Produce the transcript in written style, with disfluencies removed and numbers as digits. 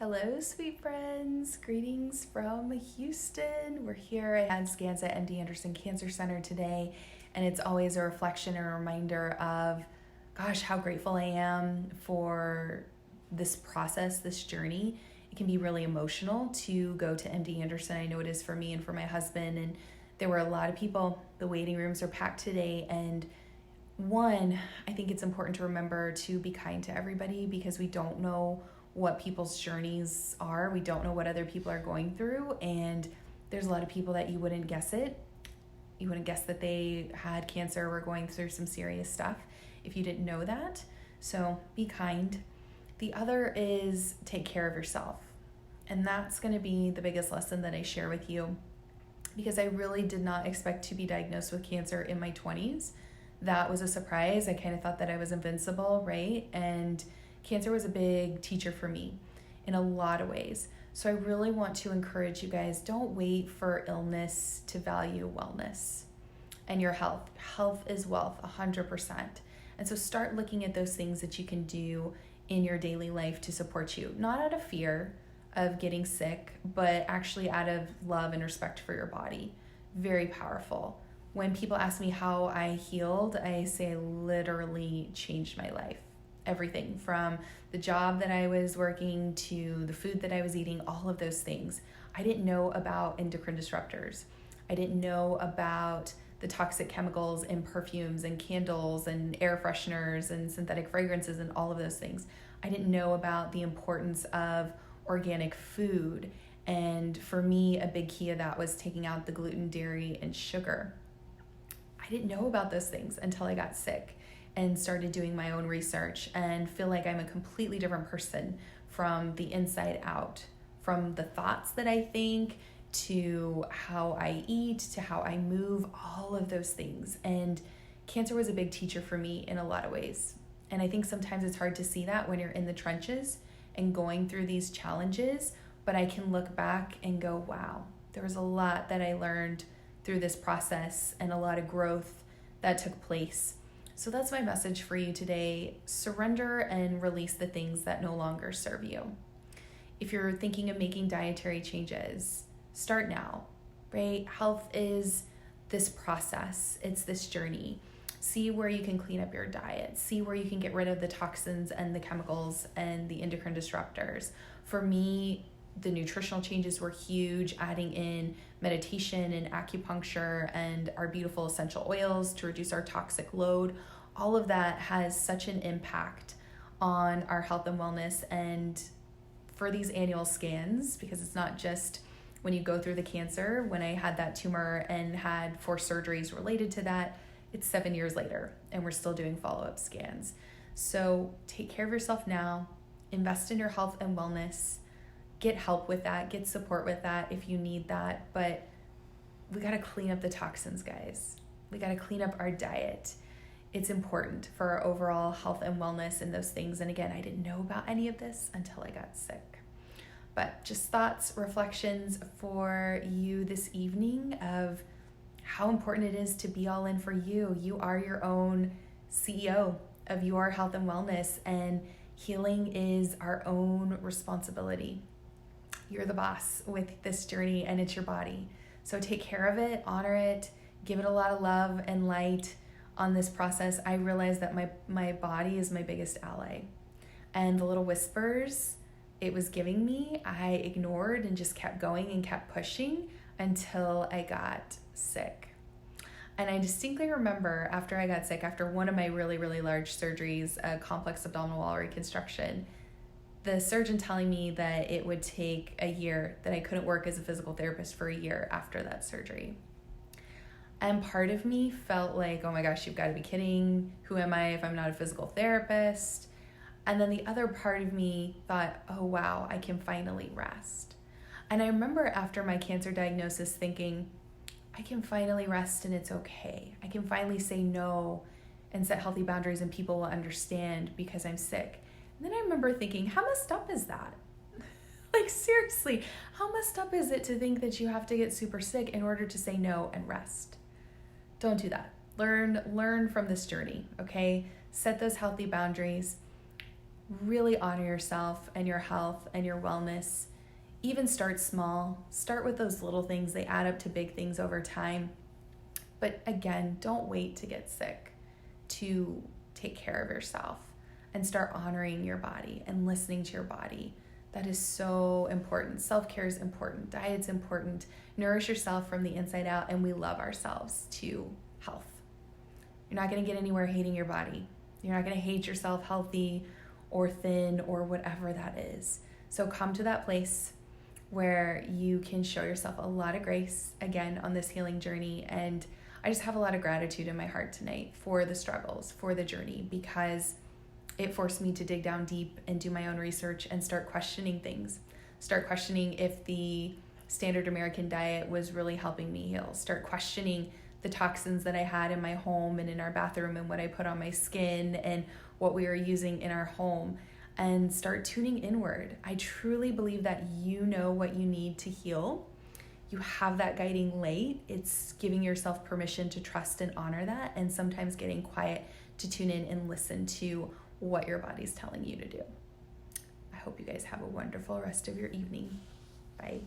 Hello, sweet friends. Greetings from Houston. We're here at scans at MD Anderson Cancer Center today, and it's always a reflection and a reminder of, gosh, how grateful I am for this process, this journey. It can be really emotional to go to MD Anderson. I know it is for me and for my husband, and there were a lot of people. The waiting rooms are packed today, and one, I think it's important to remember to be kind to everybody because we don't know what people's journeys are. We don't know what other people are going through, and there's a lot of people that you wouldn't guess it. You wouldn't guess that they had cancer or were going through some serious stuff if you didn't know that. So be kind. The other is take care of yourself. And that's going to be the biggest lesson that I share with you, because I really did not expect to be diagnosed with cancer in my 20s. That was a surprise. I kind of thought that I was invincible, right? And cancer was a big teacher for me in a lot of ways. So I really want to encourage you guys, don't wait for illness to value wellness and your health. Health is wealth, 100%. And so start looking at those things that you can do in your daily life to support you, not out of fear of getting sick, but actually out of love and respect for your body. Very powerful. When people ask me how I healed, I say I literally changed my life. Everything from the job that I was working to the food that I was eating, all of those things. I didn't know about endocrine disruptors. I didn't know about the toxic chemicals in perfumes and candles and air fresheners and synthetic fragrances and all of those things. I didn't know about the importance of organic food. And for me, a big key of that was taking out the gluten, dairy, and sugar. I didn't know about those things until I got sick and started doing my own research and feel like I'm a completely different person from the inside out, from the thoughts that I think to how I eat, to how I move, all of those things. And cancer was a big teacher for me in a lot of ways. And I think sometimes it's hard to see that when you're in the trenches and going through these challenges, but I can look back and go, wow, there was a lot that I learned through this process and a lot of growth that took place. So that's my message for you today. Surrender and release the things that no longer serve you. If you're thinking of making dietary changes, start now, right? Health is this process. It's this journey. See where you can clean up your diet. See where you can get rid of the toxins and the chemicals and the endocrine disruptors. For me, the nutritional changes were huge, adding in meditation and acupuncture and our beautiful essential oils to reduce our toxic load. All of that has such an impact on our health and wellness. And for these annual scans, because it's not just when you go through the cancer, when I had that tumor and had 4 surgeries related to that, it's 7 years later and we're still doing follow-up scans. So take care of yourself now, invest in your health and wellness. Get help with that, get support with that if you need that, but we gotta clean up the toxins, guys. We gotta clean up our diet. It's important for our overall health and wellness and those things. And again, I didn't know about any of this until I got sick. But just thoughts, reflections for you this evening of how important it is to be all in for you. You are your own CEO of your health and wellness, and healing is our own responsibility. You're the boss with this journey, and it's your body. So take care of it, honor it, give it a lot of love and light on this process. I realize that my body is my biggest ally. And the little whispers it was giving me, I ignored and just kept going and kept pushing until I got sick. And I distinctly remember after I got sick, after one of my really, really large surgeries, a complex abdominal wall reconstruction, the surgeon telling me that it would take a year, that I couldn't work as a physical therapist for a year after that surgery. And part of me felt like, oh my gosh, you've got to be kidding. Who am I if I'm not a physical therapist? And then the other part of me thought, oh wow, I can finally rest. And I remember after my cancer diagnosis thinking, I can finally rest and it's okay. I can finally say no and set healthy boundaries and people will understand because I'm sick. And then I remember thinking, how messed up is that? Like seriously, how messed up is it to think that you have to get super sick in order to say no and rest? Don't do that. Learn from this journey, okay? Set those healthy boundaries. Really honor yourself and your health and your wellness. Even start small. Start with those little things. They add up to big things over time. But again, don't wait to get sick to take care of yourself, and start honoring your body and listening to your body. That is so important. Self-care is important. Diet's important. Nourish yourself from the inside out, and we love ourselves to health. You're not going to get anywhere hating your body. You're not going to hate yourself healthy or thin or whatever that is. So come to that place where you can show yourself a lot of grace again on this healing journey. And I just have a lot of gratitude in my heart tonight for the struggles, for the journey, because it forced me to dig down deep and do my own research and start questioning things. Start questioning if the standard American diet was really helping me heal. Start questioning the toxins that I had in my home and in our bathroom and what I put on my skin and what we were using in our home, and start tuning inward. I truly believe that you know what you need to heal. You have that guiding light. It's giving yourself permission to trust and honor that, and sometimes getting quiet to tune in and listen to what your body's telling you to do. I hope you guys have a wonderful rest of your evening. Bye.